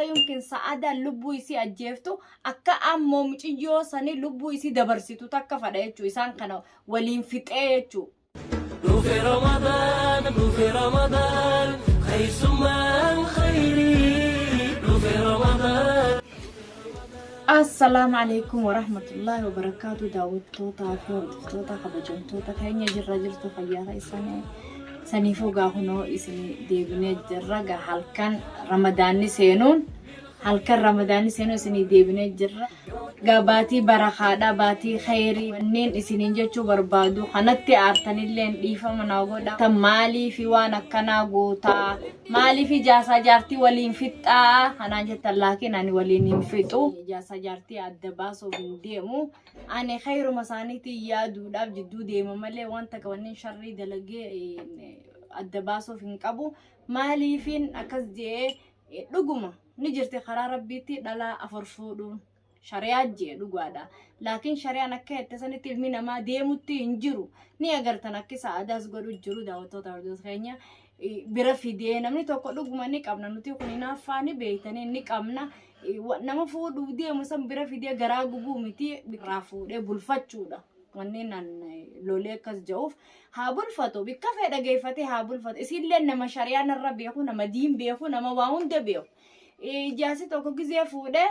akka yookiin sa'aada lubbuu isii ajjeeftu akka ammoo muciyyoo sanii lubbuu isii dabarsitu takka fadha jechuu isaan kana waliin fixee jechuu. Dhufe Ramadaan khaysumaan khayrii dhufe Ramadaan. Assalamu alaikum warahmatullahi wabarakatuh. Daawwattoota fi hordoftoota kabajamtoota keenya jirra jirtu fayyaa isaanii saniifuu gaafnoo isin deebinee jirra halkan Ramadaanni seenuun isin deebinee jirra gabaatii barakaadha baatii khayrii wanneen isiniin jechuu barbaadu kanatti aartanillee dhiifama naa godha maalii fi waan akkanaa gootaa maalii fi jaasaa jaartii waliin fixaa kanaan jettan laakiin ani waliin hin fixu jaasaa jaartii adda baasoo hin deemu ani khayruma isaaniitii yaaduudhaaf jidduu deema malee wanta wanneen sharrii dalagee adda baasoof hin qabu maaliifin akkas jee dhuguma ni jirti karaa rabbiitti dhalaa afur fuudhuun shari'aa jee dhugaadha laakiin shari'aan akka hette sanitti ilmi namaa deemutti hin jiru ni agartan akka sa'aadaas godhu jiru daawwattoota hordoftoota keenya bira fidee namni tokko dhuguma ni qabna nuti kun hinaafaani beeytanii ni qabna nama fuudhuu deemu san bira fidee garaa gubuu miti biraa fuudhee bulfachuudha wanneen lolee akkas ja'uuf haa bulfatu bikka fedha geeffatee haa bulfatu isillee nama shari'aan irra beeku nama diin beeku nama waa hunda beeku jaasi tokko gizee fuudhee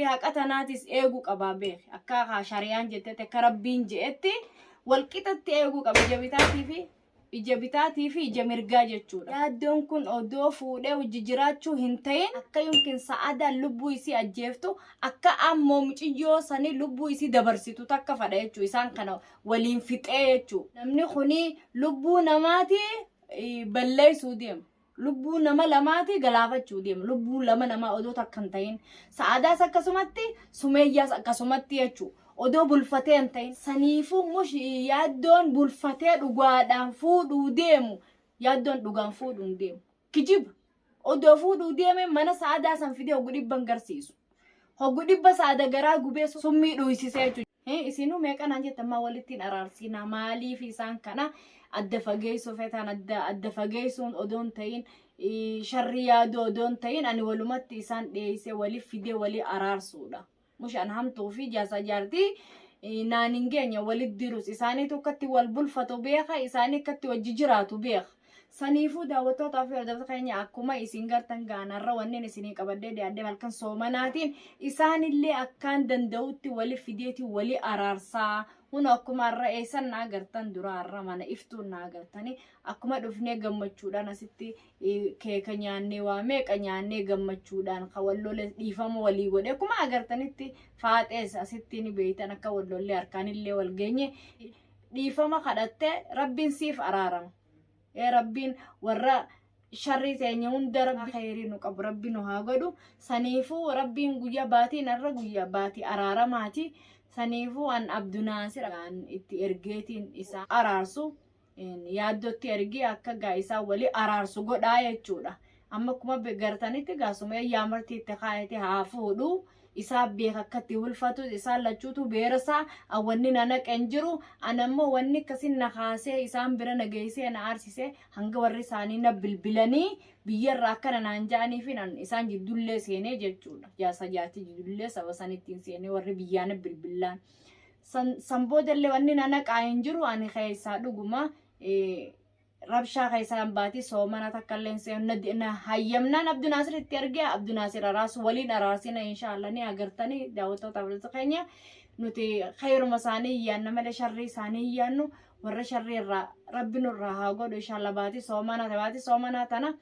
haqatanaatis eeguu qabaa beek akka shari'aan jettete akka rabbiin je'etti walqixatti eeguu qaba ija bitaatii fi ija mirgaa jechuudha. Yaaddoon kun odoo fuudhee hojii jiraachuu hin ta'in akka yookiin sa'aadaan lubbuu isii ajjeeftu akka ammoo muciyyoo sanii lubbuu isii dabarsitu takka fadha jechuu isaan kana waliin fixee jechuu namni kuni lubbuu namaati balleessuu deema. Lubbuu nama lamaati galaafachuu deema lubbuu lama namaa odoo takka hin ta'in sa'aadaas akkasumatti sumeeyyaas akkasumatti jechuu odoo bulfatee hin ta'in saniifuu mush yaaddoon bulfatee dhugaadhaan fuudhuu deemu yaaddoon dhugaan fuudhuun deemu kijiba odoo fuudhuu deeme mana sa'aadaa san fidee hoggu dhibban garsiisu hoggu dhibba sa'aada garaa gubee summii dhuysisee jechuudha isinuu meeqanaan jettammaa walittiin araarsiinaa maaliif isaan kana adda fageessuu feetaan adda fageessuun odoon ta'in sharri yaaduu odoon ta'in ani walumatti isaan dheeyisee waliif fidee walii araarsuudha. Mushaan hamtuu fi jaasaa jaartii naanin geenya walit dirus isaanii tokkotti wal bulfatu beeka isaanii akkatti wajji jiraatu beeka saniifuu daawwattootaa fi hordoftoota keenya akkuma isin gartan gaanarra wanneen isinii qabadee deeddee halkan soomanaatiin isaanillee akkaan danda'utti walii fideetii walii araarsaa huna akkuma har'a eessan naa gartan dura har'a mana iftuun naa gartanii akkuma dhufnee gammachuudhaan asitti keeka nyaannee waa meeqa nyaannee gammachuudhaan ka wallolee dhiifama walii godhe akkuma agartanitti faaxees asitti ni beeytan akka wallollee harkaanillee wal geenye dhiifama kadhattee rabbiin siif araarama. Rabbiin warra sharri teenya hunda rabbi khayrii nu qabu rabbi nu haa godhu saniifuu rabbiin guyyaa baatii narra guyyaa baatii araaramaati saniifuu an Abdunaasir an itti ergeetiin isaa araarsu yaaddootti ergee akka isaa walii araarsu godhaa jechuudha amma kuma gartanitti gaasuma yaamartii itti kaayate haa fuudhu isaa beeka akkatti bulfatu isaa lachuutu beerasaa awwanni nanaqen jiru anammoo wanni akkasin nakaasee isaan bira nageessee na aarsisee hanga warri isaanii na bilbilanii biyyarraa akkana naan ja'aniif isaan jiddullee seenee jechuudha jaasa jaati jiddullee saba sanittiin seenee warri biyyaana bilbilaan san boodallee wanni nanaqaa hin jiru ani keessaa dhuguma rabshaa keessaan baatii soomana takkalleen seennaa hayyamnaan Abdunaasir itti ergee Abdunaasir araasu waliin araarsina inshallah ni agartanii daawwattoota hordoftoota keenya nuti khayruma isaanii iyyaanna malee sharrii isaanii iyyaannu warra sharrii irraa rabbi nurraa haa godhu inshallah baatii soomana tana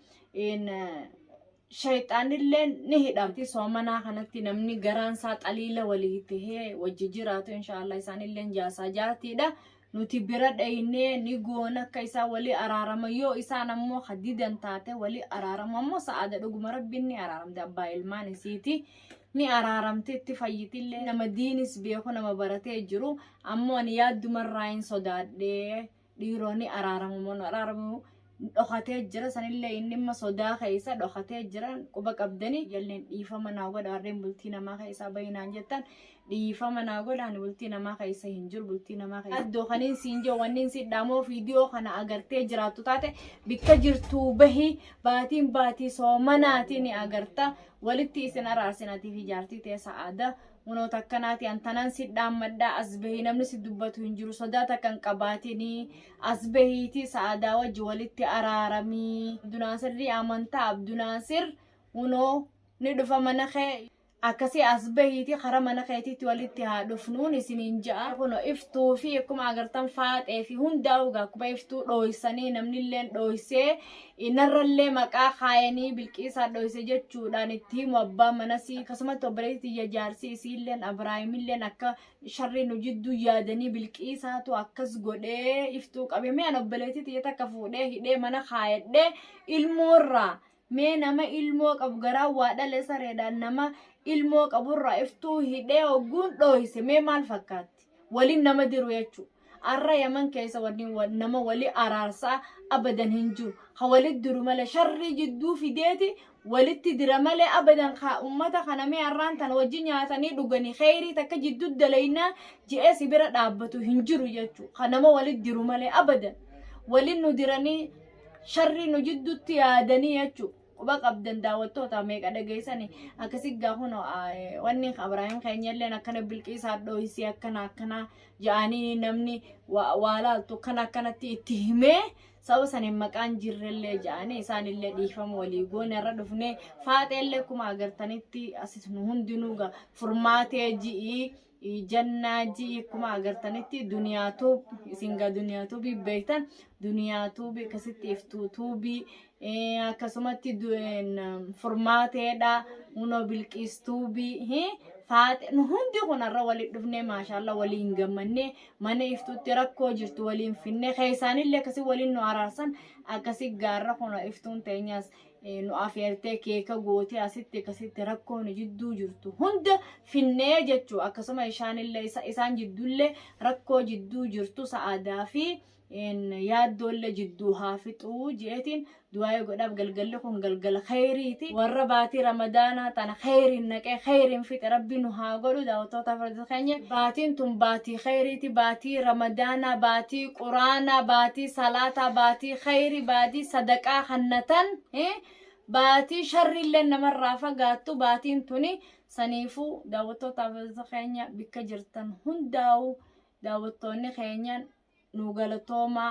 shayxaanillee ni hidhamti soomanaa kanatti namni garaansaa xaliila walii tahee wajji jiraatu inshallah isaanillee jaasaa jaartiidha. Nuti bira dhaynee ni goona akka isaa walii araarama yoo isaan ammoo hadidan taate walii araarama ammoo sa'aada dhuguma rabbiin ni araaramte abbaa ilmaan isiiti ni araaramte itti fayyitillee nama diinis beeku nama baratee jiru ammoo ani yaaddumarraa hin sodaadhee dhiiroo ni araaramu dhokatee jira sanillee inni imma sodaa keessa dhokatee jiran quba qabdanii jalleen dhiifama naa godha warreen bultii namaa keessa bayinaan jettan dhiifama naa godhaan bultii namaa keessa hin jiru bultii namaa keessa iddoo kaniin siin jiru wanniin si dhaamoo viidiyoo kana agartee jiraattu taate bikka jirtuu bahii baatii soomanaatii ni agarta walitti isin araarsinatiif ijaartii ta'e sa'aada unoota akkanaati antanan si dhaammadhaa as bahii namni si dubbatu hin jiru sodaata kan qabaatinii as bahiiti sa'aadaa wajji walitti araaramii Abdunaasirri amantaa Abdunaasir unoo ni dhufa mana kee akkasii as bahiiti kara mana keetiitti walitti haa dhufnuun isiniin ja'a kuno iftuu fi akkuma agartan faaxee fi hundaa'u akkuma iftuu dhooysanii namnilleen dhooysee inarrallee maqaa kaayanii bilqiisaa dhooyse jechuudhaan itti himu abbaa manasii akkasumatti obboleetti iyya jaarsii isiilleen Abrahaamilleen akka sharri nu jidduu yaadanii bilqiisaatu akkas godhee iftuu qabee an obboleetti iyya takka fuudhee hidhee mana kaayadhee ilmoorraa mee nama ilmoo qabu garaa waa dhale sareedhaan nama ilmoo qaburraa iftuu hidhee ogguun dhooyse mee maal fakkaatti waliin nama diru jechuudha. Arra Yaman keessa nama wali araarsaa abadan hin jiru. Ha walitti diru malee sharri jidduu fideeti walitti dira malee abadan ummata kana mee arraan tan wajji nyaatanii dhuganii khayrii takka jidduu dalaynaa ji'ee si bira dhaabbatu hin jiru jechuudha. Ha nama walitti diru malee abadan waliin nu diranii sharri nu jidduutti yaadanii jechuudha. Quba qabdan daawwattoota meeqa dhageessanii akkasii gaafuun wanni Abrahaam keenyalleen akkana bilqiisaa dhooysii akkana ja'anii namni waa laaltu akkanatti itti himee saba saniin maqaan jirrellee ja'anii isaanillee dhiifama walii goone irra dhufnee faaxeellee akkuma agartanitti asis nu hundinuu furmaatee ji'ii jannaa ji'i akkuma agartanitti duniyaatu isinga duniyaatu beektan duniyaatu akkasitti iftuutuubii akkasumatti furmaateedha unoo bilqiistuubii faaxe nu hundi kunarra walitti dhufnee maashaallah waliin gammannee mana iftuutti rakkoo jirtu waliin finnee keessaanillee akkasii waliin nu araarsan akkasii gaarra kuna iftuun teenyaas nu afeertee keeka gootee asitti akkasitti rakkoo nu jidduu jirtu hunda finnee jechuu akkasuma isaan jidduullee rakkoo jidduu jirtu sa'aadaa fi yaaddoollee jidduu haa fixuu jeetiin du'aa godhaaf galgalli kun galgala khayriiti warra baatii ramadaanaa tana khayriin naqee khayriin fixe rabbi nu haa godhu daawwattoota farda keenya baatiin tun baatii khayriiti baatii ramadaanaa baatii quraanaa baatii salaataa baatii khayri baatii sadaqaa hannatan baatii sharriillee namarraa fagaattu baatiin tuni saniifuu daawwattoota farda keenya bikka jirtan hundaa'u daawwattoonni keenyan nu galatooma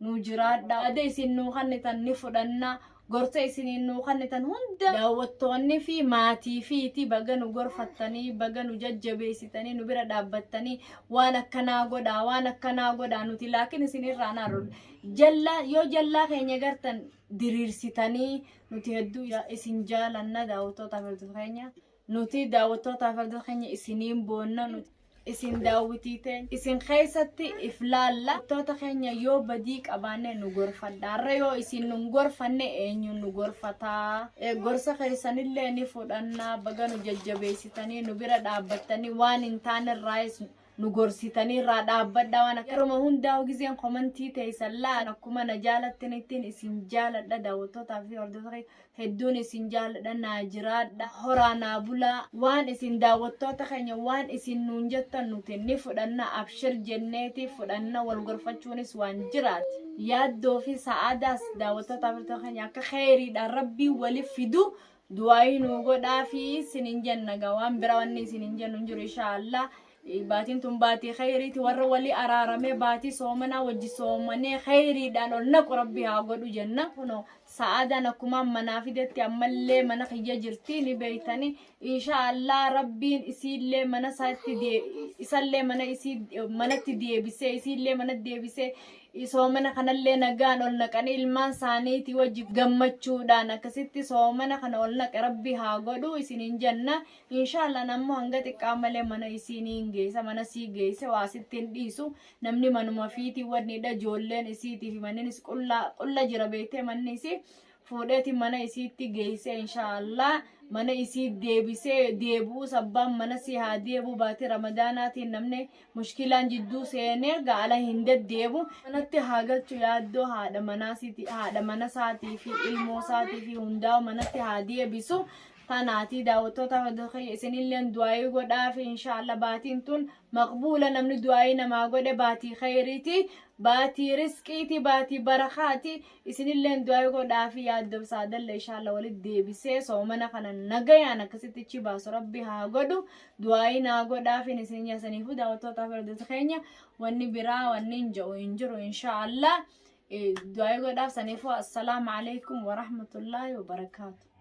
nu jiraadha ade isin nu kannitan ni fudhanna gorsa isiniin nu kannitan hunda daawwattoonni fi maatii fiiti baga nu gorfattanii baga nu jajjabeessitanii nu bira dhaabbattanii waan akkanaa godhaa nuti laakiin isinirraa naaru yoo jallaa keenya gartan diriirsitanii nuti hedduu isin jaalanna daawwattoota farda keenya nuti daawwattoota farda keenya isiniin boonna nuti isin daawwitiite isin keessatti iflaalla toota keenya yoo badii qabaanne nu gorfadhaarra yoo isin nu gorfanne eenyu nu gorfataa gorsa keessanillee ni fudhannaa baga nu jajjabeessitanii nu bira dhaabbattanii waan hin taanerraayis nu gorsitanii irraa dhaabbadhaa waan akkuma hundaa'u giseen komantii teessan laan akkuma na jaalattanittiin isin jaaladha daawwattootaa fi hordoftoota hedduun isin jaaladha naa jiraadha horaa naa bulaa waan isin daawwattoota keenya waan isin nuun jettan nuti ni fudhanna abshir jenneeti fudhanna wal gorfachuunis waan jiraati yaaddoo fi sa'aadaas daawwattoota fi keenya akka khayriidhaan rabbii waliif fidu du'aayi nu godhaa fi isinin jenna waan bira wanni isinin jennu hin jiru inshaallah baatiin tun baatii khayriiti warra walii araarame baatii soomanaa wajji soomanee khayriidhaan ol naqu rabbi haa godhu jenna kuno sa'aadaan akkuma manaa fidetti ammallee mana kiyya jirti ni beeytanii inshaallah rabbiin isiillee mana isallee manatti deebisee isiillee manatti deebisee soomana kanallee nagaan ol naqanii ilmaan isaaniitii wajji gammachuudhaan akkasitti soomana kana ol naqe rabbi haa godhu isiniin jenna inshaallah nammoo hanga xiqqaa malee mana isiniin geessa mana sii geesse waa sittiin dhiisu namni manuma fiitii wannidha ijoolleen isiitii fi manninis qulla jira beektee manni isii fuudheeti mana isiitti geesse inshaallah mana isii deebisee deebuu sabbaan mana si haa deebuu baate ramadaanaatiin namni mushkilaan jidduu seenee gaala hin deddeebu manatti haa galchu yaaddoo haadha mana isaatii fi ilmoo isaatii fi hundaa manatti haa deebisu. Tanaati daawwattoota hordofaa isinillee du'aa godhaaf inshaallah baatiin tun maqbuula namni du'aa namaa godhe baatii khayriiti baatii rizqiiti baatii barakaati isinillee du'aa godhaaf yaaddoo saadalla inshaallah walitti deebisee soomana kana nagayaan akkasitti chi baasu rabbi haa godhu du'aa naa godhaaf isin yaasaniifu daawwattoota hordofaa keenya wanni biraa wanni hin jiru inshaallah du'aa godhaaf saniifu assalaamu alaykum wa rahmatullahi wa barakaatu.